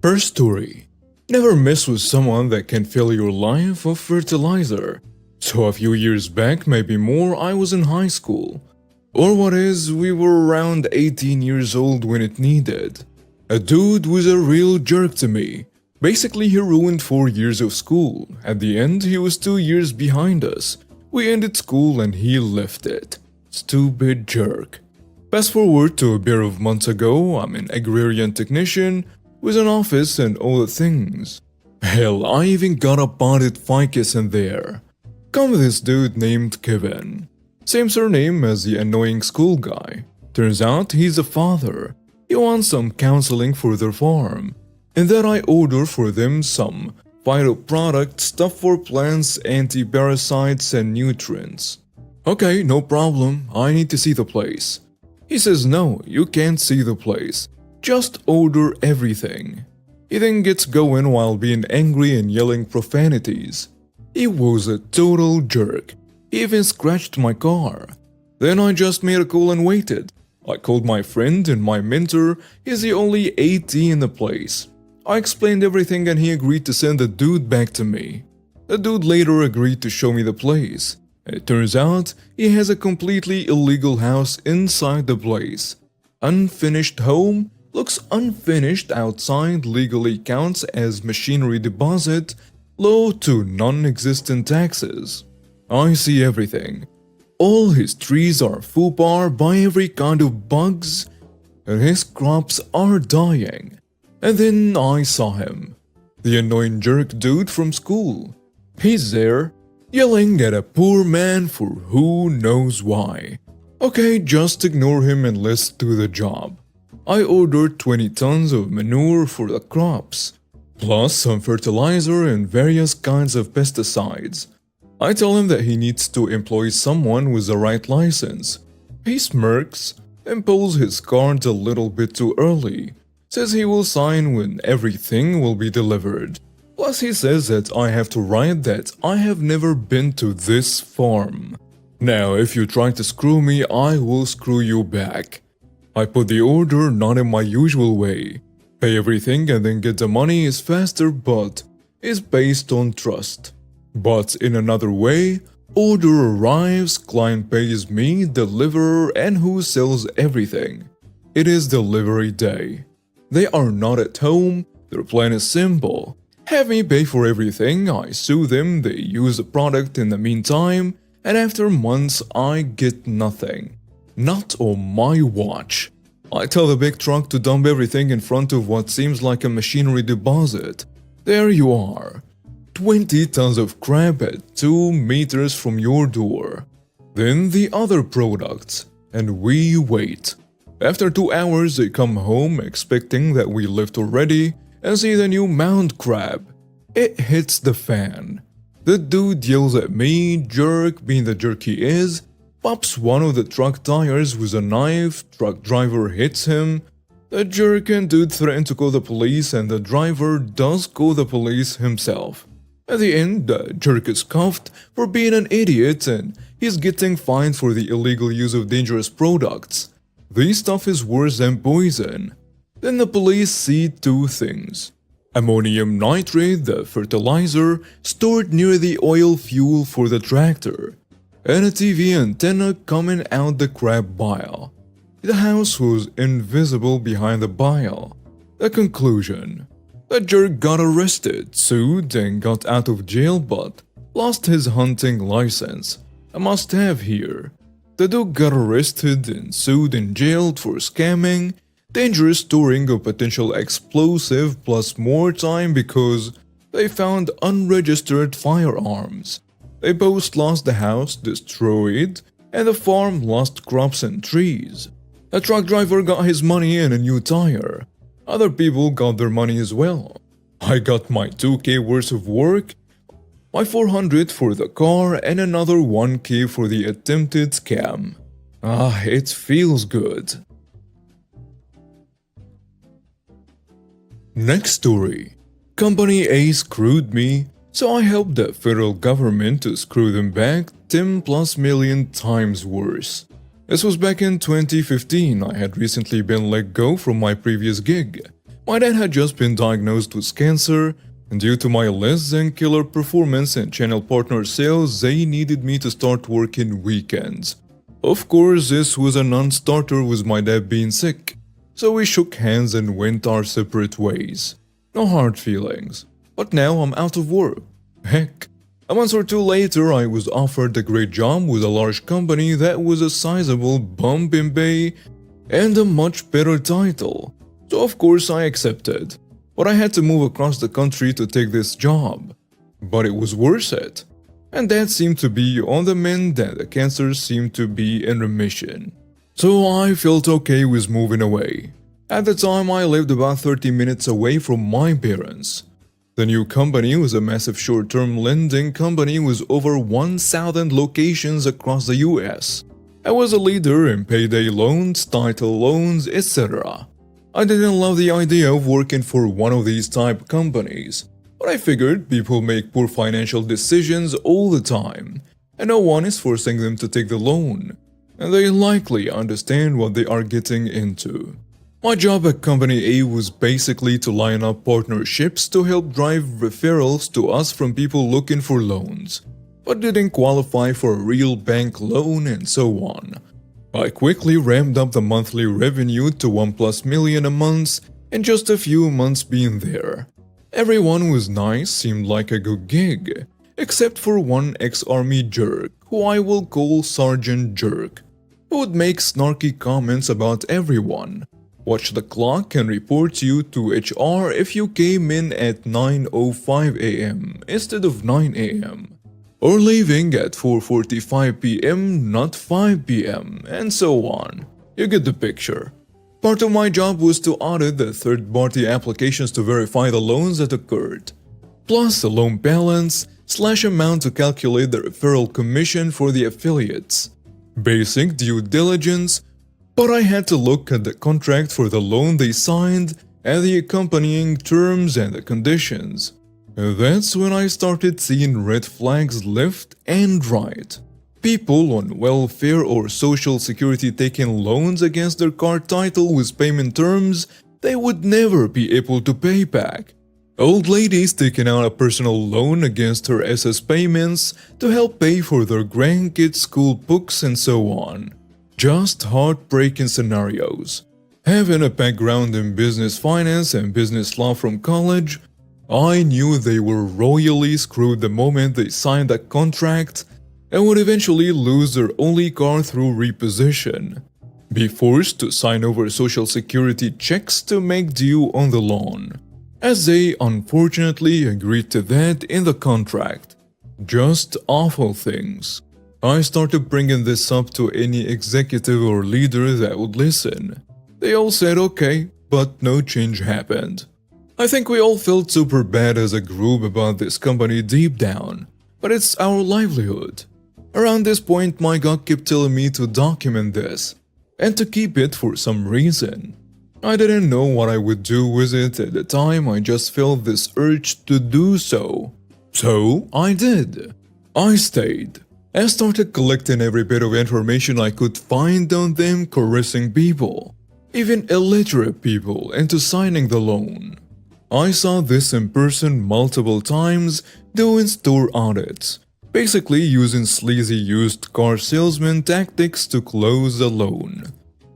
First story. Never mess with someone that can fill your life of fertilizer. So a few years back, maybe more, I was in high school. Or what is, we were around 18 years old when it needed. A dude was a real jerk to me. Basically, he ruined 4 years of school. At the end, he was 2 years behind us. We ended school and he left it. Stupid jerk. Fast forward to a pair of months ago, I'm an agrarian technician with an office and all the things. Hell, I even got a potted ficus in there. Come this dude named Kevin. Same surname as the annoying school guy. Turns out he's a father. He wants some counseling for their farm. And then I order for them some phytoproduct stuff for plants, anti-parasites and nutrients. Okay, no problem, I need to see the place. He says no, you can't see the place. Just order everything. He then gets going while being angry and yelling profanities. He was a total jerk. He even scratched my car. Then I just made a call and waited. I called my friend and my mentor. He's the only AT in the place. I explained everything and he agreed to send the dude back to me. The dude later agreed to show me the place. It turns out he has a completely illegal house inside the place. Unfinished home, looks unfinished outside, legally counts as machinery deposit, low to non-existent taxes. I see everything. All his trees are FUPAR by every kind of bugs, and his crops are dying. And then I saw him. The annoying jerk dude from school. He's there, yelling at a poor man for who knows why. Okay, just ignore him and let's do the job. I ordered 20 tons of manure for the crops, plus some fertilizer and various kinds of pesticides. I tell him that he needs to employ someone with the right license. He smirks and pulls his card a little bit too early. Says he will sign when everything will be delivered. Plus he says that I have to write that I have never been to this farm. Now if you try to screw me, I will screw you back. I put the order not in my usual way. Pay everything and then get the money is faster but is based on trust. But in another way, order arrives, client pays me, deliverer and who sells everything. It is delivery day. They are not at home, their plan is simple. Have me pay for everything, I sue them, they use the product in the meantime, and after months I get nothing. Not on my watch. I tell the big truck to dump everything in front of what seems like a machinery deposit. There you are. 20 tons of crap at 2 meters from your door. Then the other products, and we wait. After 2 hours they come home expecting that we left already and see the new mound crab. It hits the fan. The dude yells at me, jerk being the jerk he is, pops one of the truck tires with a knife, truck driver hits him. The jerk and dude threaten to call the police and the driver does call the police himself. At the end, the jerk is cuffed for being an idiot and he's getting fined for the illegal use of dangerous products. This stuff is worse than poison. Then the police see 2 things. Ammonium nitrate, the fertilizer, stored near the oil fuel for the tractor, and a TV antenna coming out the crab bile. The house was invisible behind the bile. The conclusion. The jerk got arrested, sued, and got out of jail but lost his hunting license. A must-have here. The dude got arrested and sued and jailed for scamming, dangerous storing of potential explosive plus more time because they found unregistered firearms. They both lost the house, destroyed, and the farm lost crops and trees. The truck driver got his money and a new tire. Other people got their money as well. I got my 2K worth of work, my 400 for the car and another 1K for the attempted scam. It feels good. Next story. Company A screwed me, so I helped the federal government to screw them back 10 plus million times worse. This was back in 2015. I had recently been let go from my previous gig. My dad had just been diagnosed with cancer, and due to my less than killer performance and channel partner sales, they needed me to start working weekends. Of course, this was a non-starter with my dad being sick, so we shook hands and went our separate ways. No hard feelings. But now I'm out of work. Heck, a month or two later, I was offered a great job with a large company that was a sizable bump in pay and a much better title. So of course I accepted. But I had to move across the country to take this job. But it was worth it. And that seemed to be on the mend and the cancer seemed to be in remission. So I felt okay with moving away. At the time I lived about 30 minutes away from my parents. The new company was a massive short-term lending company with over 1,000 locations across the US. I was a leader in payday loans, title loans, etc. I didn't love the idea of working for one of these type companies, but I figured people make poor financial decisions all the time, and no one is forcing them to take the loan, and they likely understand what they are getting into. My job at Company A was basically to line up partnerships to help drive referrals to us from people looking for loans, but didn't qualify for a real bank loan and so on. I quickly ramped up the monthly revenue to $1+ million a month in just a few months being there. Everyone was nice, seemed like a good gig, except for one ex-army jerk, who I will call Sergeant Jerk, who would make snarky comments about everyone. Watch the clock and report you to HR if you came in at 9:05 a.m. instead of 9 a.m. or leaving at 4:45 p.m. not 5 p.m. and so on. You get the picture. Part of my job was to audit the third-party applications to verify the loans that occurred, plus the loan balance / amount to calculate the referral commission for the affiliates. Basic due diligence. But I had to look at the contract for the loan they signed and the accompanying terms and the conditions. That's when I started seeing red flags left and right. People on welfare or social security taking loans against their car title with payment terms they would never be able to pay back. Old ladies taking out a personal loan against her SS payments to help pay for their grandkids' school books and so on. Just heartbreaking scenarios. Having a background in business finance and business law from college, I knew they were royally screwed the moment they signed a contract and would eventually lose their only car through repossession, be forced to sign over social security checks to make due on the loan, as they unfortunately agreed to that in the contract. Just awful things. I started bringing this up to any executive or leader that would listen. They all said okay, but no change happened. I think we all felt super bad as a group about this company deep down, but it's our livelihood. Around this point, my gut kept telling me to document this, and to keep it for some reason. I didn't know what I would do with it at the time, I just felt this urge to do so. So I did. I stayed. I started collecting every bit of information I could find on them coercing people, even illiterate people, into signing the loan. I saw this in person multiple times doing store audits, basically using sleazy used car salesman tactics to close the loan.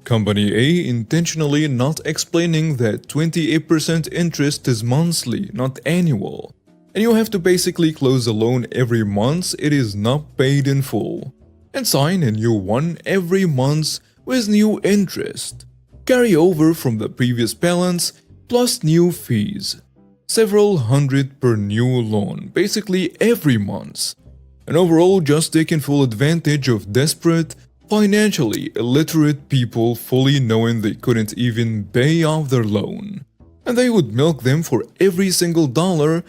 Company A intentionally not explaining that 28% interest is monthly, not annual. And you have to basically close the loan every month it is not paid in full, and sign a new one every month with new interest, carry over from the previous balance plus new fees, several hundred per new loan, basically every month, and overall just taking full advantage of desperate, financially illiterate people fully knowing they couldn't even pay off their loan, and they would milk them for every single dollar,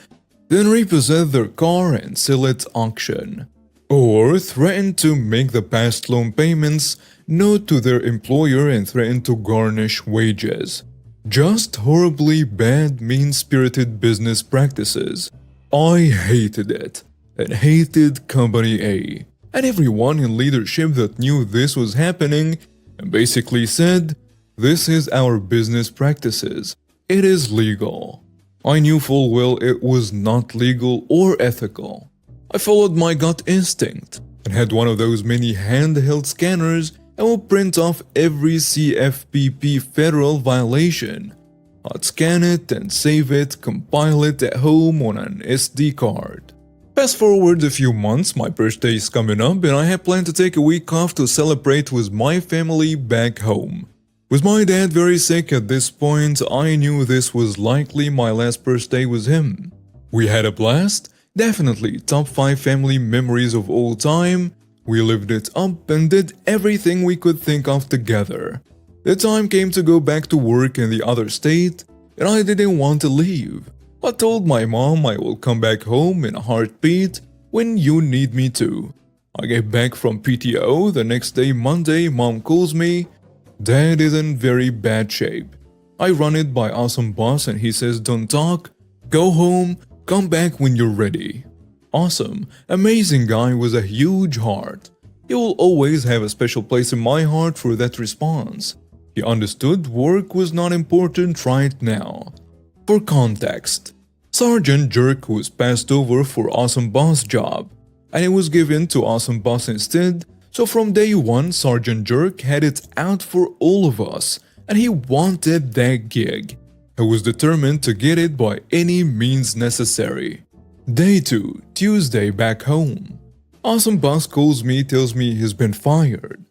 then repossess their car and sell it at auction, or threaten to make the past loan payments known to their employer and threaten to garnish wages. Just horribly bad, mean-spirited business practices. I hated it, and hated Company A, and everyone in leadership that knew this was happening and basically said, "This is our business practices. it is legal. I knew full well it was not legal or ethical. I followed my gut instinct and had one of those mini handheld scanners and will print off every CFPP federal violation. I'd scan it and save it, compile it at home on an SD card. Fast forward a few months, my birthday is coming up and I had planned to take a week off to celebrate with my family back home. With my dad very sick at this point, I knew this was likely my last birthday with him. We had a blast, definitely top 5 family memories of all time. We lived it up and did everything we could think of together. The time came to go back to work in the other state, and I didn't want to leave. I told my mom I will come back home in a heartbeat when you need me to. I get back from PTO the next day Monday, mom calls me. Dad is in very bad shape. I run it by awesome boss and he says don't talk, go home, come back when you're ready. Awesome, amazing guy with a huge heart. He will always have a special place in my heart for that response. He understood work was not important right now. For context, Sergeant Jerk was passed over for Awesome Boss job, and it was given to Awesome Boss instead, so from day one Sergeant Jerk had it out for all of us, and he wanted that gig. He was determined to get it by any means necessary. Day 2, Tuesday back home. Awesome Boss calls me, tells me he's been fired.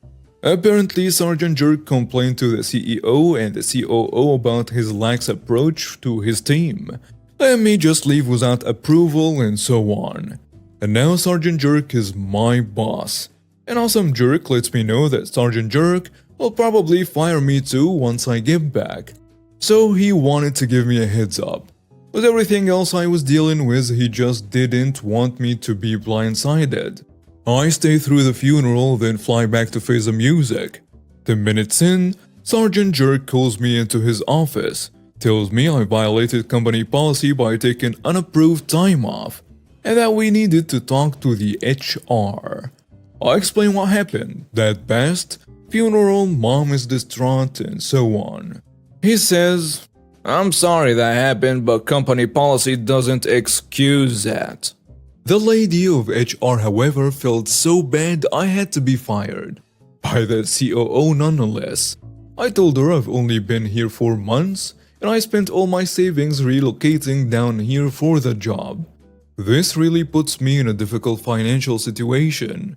Apparently, Sergeant Jerk complained to the CEO and the COO about his lax approach to his team. Let me just leave without approval and so on. And now Sergeant Jerk is my boss. And Awesome Jerk lets me know that Sergeant Jerk will probably fire me too once I get back. So he wanted to give me a heads up. With everything else I was dealing with, he just didn't want me to be blindsided. I stay through the funeral, then fly back to face the music. 10 minutes in, Sergeant Jerk calls me into his office, tells me I violated company policy by taking unapproved time off, and that we needed to talk to the HR. I explain what happened, that passed, funeral, mom is distraught, and so on. He says, "I'm sorry that happened, but company policy doesn't excuse that." The lady of HR, however, felt so bad I had to be fired. By the COO nonetheless. I told her I've only been here 4 months, and I spent all my savings relocating down here for the job. This really puts me in a difficult financial situation.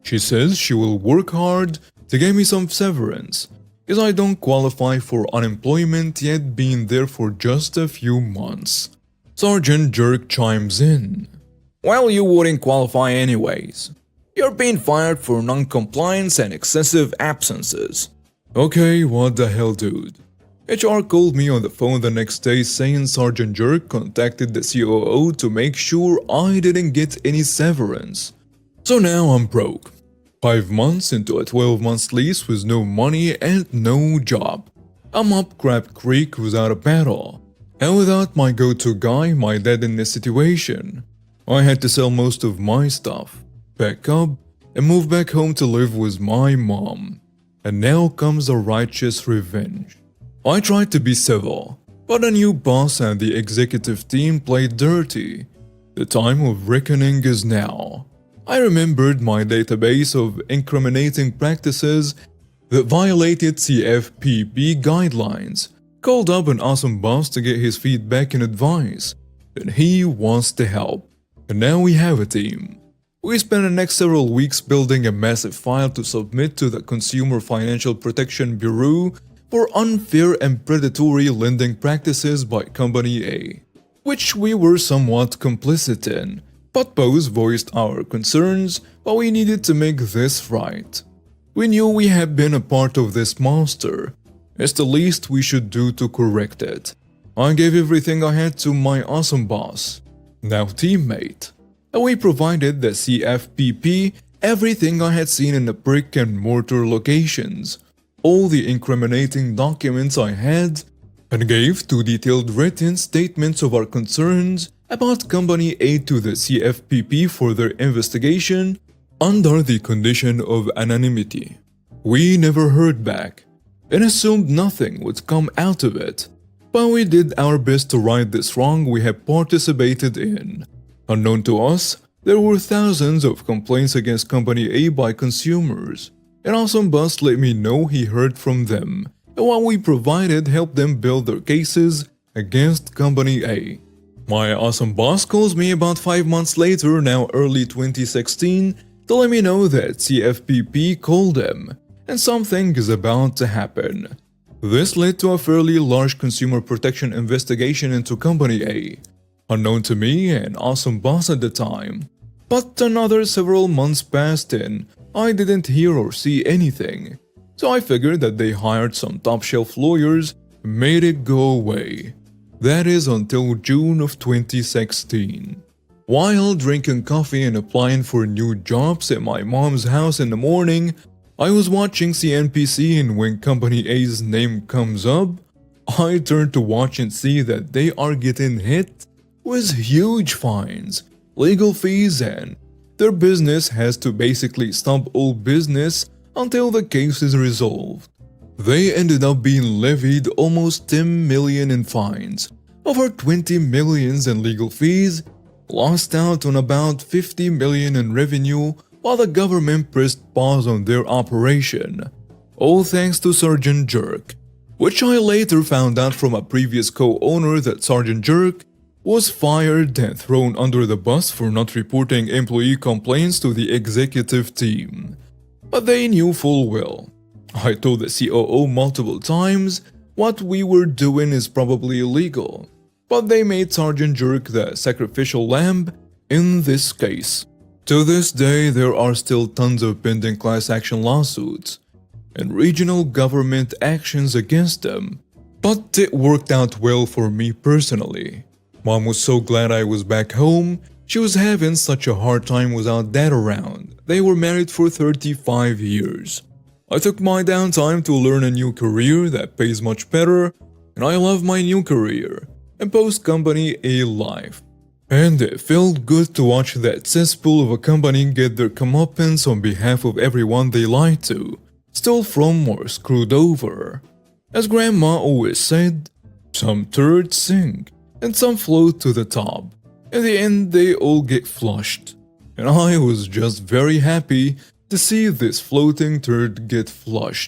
She says she will work hard to get me some severance, as I don't qualify for unemployment yet being there for just a few months. Sergeant Jerk chimes in. "Well, you wouldn't qualify anyways. You're being fired for non-compliance and excessive absences." Okay, what the hell, dude? HR called me on the phone the next day saying Sergeant Jerk contacted the COO to make sure I didn't get any severance. So now I'm broke. 5 months into a 12-month lease with no money and no job. I'm up Crab Creek without a paddle. And without my go-to guy, my dad in this situation. I had to sell most of my stuff, pack up, and move back home to live with my mom. And now comes a righteous revenge. I tried to be civil, but a new boss and the executive team played dirty. The time of reckoning is now. I remembered my database of incriminating practices that violated CFPP guidelines, called up an awesome boss to get his feedback and advice, and he wants to help. And now we have a team. We spent the next several weeks building a massive file to submit to the Consumer Financial Protection Bureau for unfair and predatory lending practices by Company A, which we were somewhat complicit in, but both voiced our concerns, but we needed to make this right. We knew we had been a part of this monster. It's the least we should do to correct it. I gave everything I had to my awesome boss, now teammate, and we provided the CFPP everything I had seen in the brick and mortar locations, all the incriminating documents I had, and gave 2 detailed written statements of our concerns about Company A to the CFPP for their investigation under the condition of anonymity. We never heard back and assumed nothing would come out of it. but we did our best to right this wrong we have participated in. Unknown to us, there were thousands of complaints against Company A by consumers, and Awesome Boss let me know he heard from them, and what we provided helped them build their cases against Company A. My Awesome Boss calls me about 5 months later, now early 2016, to let me know that CFPP called them, and something is about to happen. This led to a fairly large consumer protection investigation into Company A, unknown to me and Awesome Boss at the time. But another several months passed and I didn't hear or see anything, so I figured that they hired some top-shelf lawyers and made it go away. That is until June of 2016. While drinking coffee and applying for new jobs at my mom's house in the morning, I was watching CNBC, and when Company A's name comes up, I turn to watch and see that they are getting hit with huge fines, legal fees, and their business has to basically stop all business until the case is resolved. They ended up being levied almost 10 million in fines, over 20 millions in legal fees, lost out on about 50 million in revenue, while the government pressed pause on their operation, all thanks to Sergeant Jerk, which I later found out from a previous co-owner that Sergeant Jerk was fired and thrown under the bus for not reporting employee complaints to the executive team. But they knew full well. I told the COO multiple times what we were doing is probably illegal, but they made Sergeant Jerk the sacrificial lamb in this case. To this day, there are still tons of pending class action lawsuits and regional government actions against them, but it worked out well for me personally. Mom was so glad I was back home. She was having such a hard time without Dad around. They were married for 35 years. I took my downtime to learn a new career that pays much better, and I love my new career and post-Company A life. And it felt good to watch that cesspool of a company get their comeuppance on behalf of everyone they lied to, stole from, or screwed over. As Grandma always said, some turds sink, and some float to the top. In the end, they all get flushed. And I was just very happy to see this floating turd get flushed.